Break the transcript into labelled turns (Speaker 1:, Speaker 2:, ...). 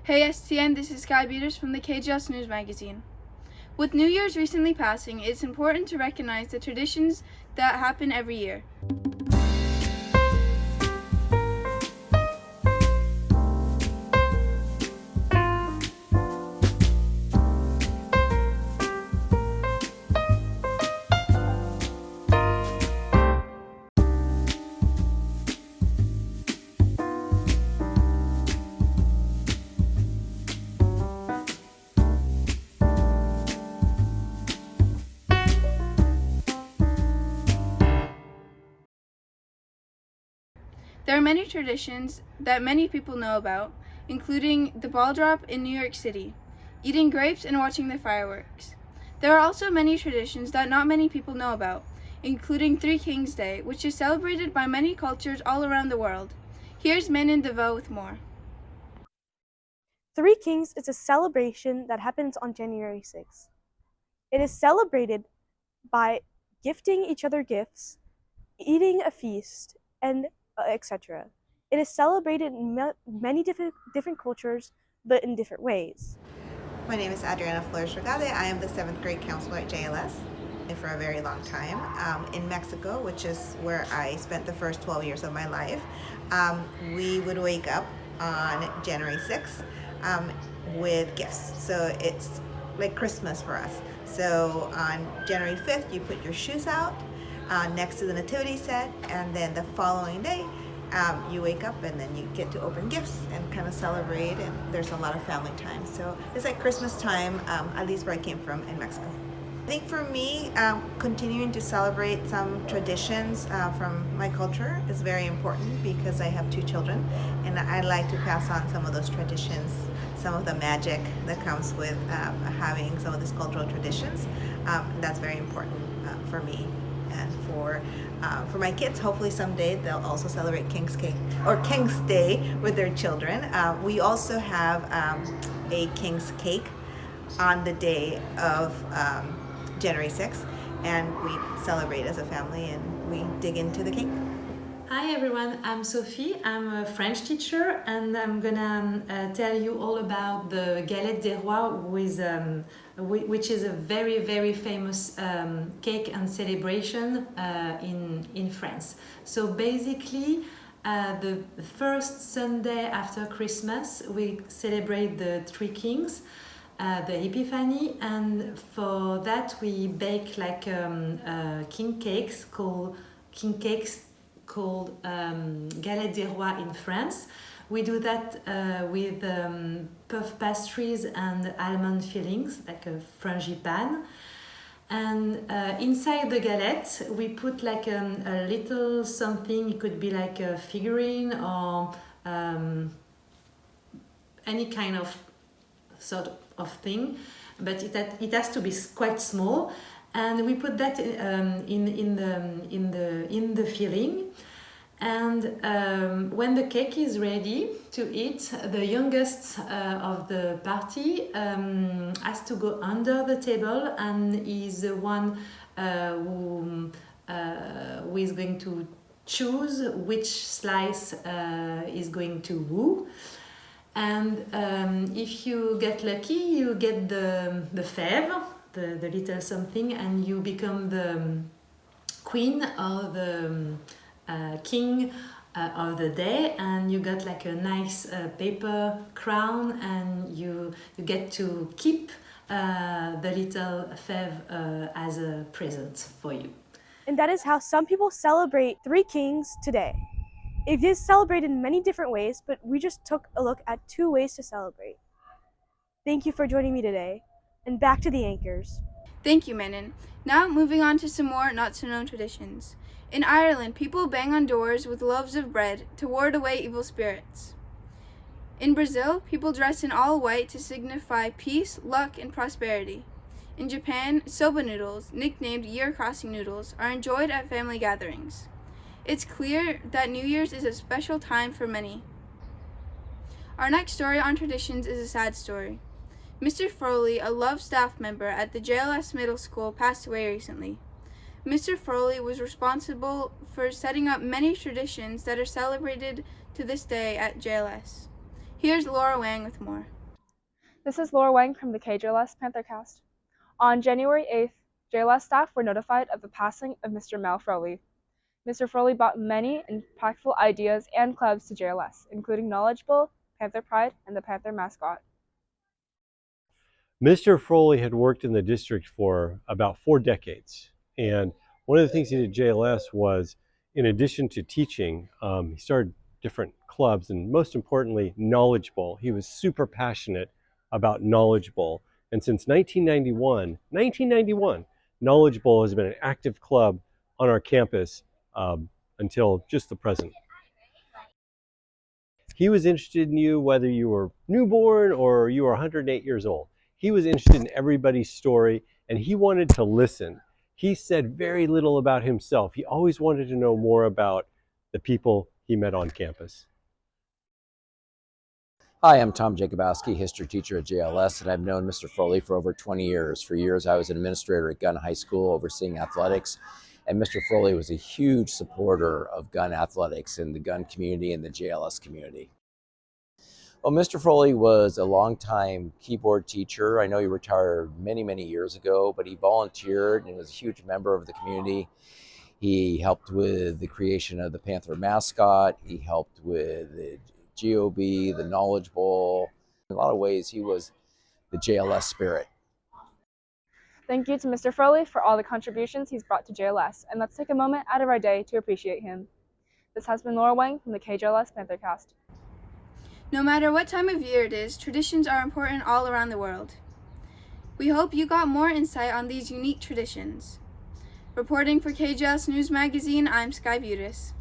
Speaker 1: Hey STN, this is Sky Beaters from the KJLS News Magazine. With New Year's recently passing, it's important to recognize the traditions that happen every year. There are many traditions that many people know about, including the ball drop in New York City, eating grapes and watching the fireworks. There are also many traditions that not many people know about, including Three Kings Day, which is celebrated by many cultures all around the world. Here's Manon DeVoe with more.
Speaker 2: Three Kings is a celebration that happens on January 6th. It is celebrated by gifting each other gifts, eating a feast, and etc. It is celebrated in many different cultures, but in different ways.
Speaker 3: My name is Adriana Flores Regade. I am the 7th grade counselor at JLS for a very long time in Mexico, which is where I spent the first 12 years of my life. We would wake up on January 6th with gifts. So it's like Christmas for us. So on January 5th, you put your shoes out next to the nativity set, and then the following day, you wake up and then you get to open gifts and kind of celebrate, and there's a lot of family time. So it's like Christmas time, at least where I came from in Mexico. I think for me, continuing to celebrate some traditions from my culture is very important because I have 2 children, and I like to pass on some of those traditions, some of the magic that comes with having some of these cultural traditions. That's very important for me. And for my kids, hopefully someday they'll also celebrate King's Day with their children. We also have a King's Cake on the day of January 6th, and we celebrate as a family and we dig into the cake.
Speaker 4: Hi everyone, I'm Sophie. I'm a French teacher, and I'm gonna tell you all about the Galette des Rois, which is a very famous cake and celebration in France. So basically, the first Sunday after Christmas, we celebrate the Three Kings, the Epiphany, and for that we bake like king cakes called Galette des Rois in France. We do that with puff pastries and almond fillings, like a frangipane. And inside the galette, we put like a little something. It could be like a figurine or any kind of sort of thing, but it has to be quite small. And we put that in the filling. And when the cake is ready to eat, the youngest of the party has to go under the table and is the one who is going to choose which slice is going to who. And if you get lucky, you get the fève, the little something, and you become the queen or the king of the day, and you got like a nice paper crown, and you get to keep the little fève as a present for you.
Speaker 2: And that is how some people celebrate Three Kings today. It is celebrated in many different ways, but we just took a look at 2 ways to celebrate. Thank you for joining me today, and back to the anchors.
Speaker 1: Thank you, Manon. Now moving on to some more not-so-known traditions. In Ireland, people bang on doors with loaves of bread to ward away evil spirits. In Brazil, people dress in all white to signify peace, luck, and prosperity. In Japan, soba noodles, nicknamed year-crossing noodles, are enjoyed at family gatherings. It's clear that New Year's is a special time for many. Our next story on traditions is a sad story. Mr. Froley, a Love staff member at the JLS Middle School, passed away recently. Mr. Froley was responsible for setting up many traditions that are celebrated to this day at JLS. Here's Laura Wang with more.
Speaker 2: This is Laura Wang from the KJLS Panthercast. On January 8th, JLS staff were notified of the passing of Mr. Mel Froley. Mr. Froley brought many impactful ideas and clubs to JLS, including Knowledgeable, Panther Pride, and the Panther mascot.
Speaker 5: Mr. Froley had worked in the district for about 4 decades. And one of the things he did at JLS was, in addition to teaching, he started different clubs, and most importantly, Knowledgeable. He was super passionate about Knowledgeable. And since 1991, Knowledgeable has been an active club on our campus until just the present. He was interested in you whether you were newborn or you were 108 years old. He was interested in everybody's story, and he wanted to listen. He said very little about himself. He always wanted to know more about the people he met on campus.
Speaker 6: Hi, I'm Tom Jacobowski, history teacher at JLS, and I've known Mr. Froley for over 20 years. For years, I was an administrator at Gunn High School overseeing athletics, and Mr. Froley was a huge supporter of gun athletics in the gun community and the JLS community. Well, Mr. Froley was a longtime keyboard teacher. I know he retired many, many years ago, but he volunteered and was a huge member of the community. He helped with the creation of the Panther mascot. He helped with the GOB, the Knowledgeable. In a lot of ways, he was the JLS spirit.
Speaker 2: Thank you to Mr. Froley for all the contributions he's brought to JLS, and let's take a moment out of our day to appreciate him. This has been Laura Wang from the KJLS Panthercast.
Speaker 1: No matter what time of year it is, traditions are important all around the world. We hope you got more insight on these unique traditions. Reporting for KJLS News Magazine, I'm Sky Butis.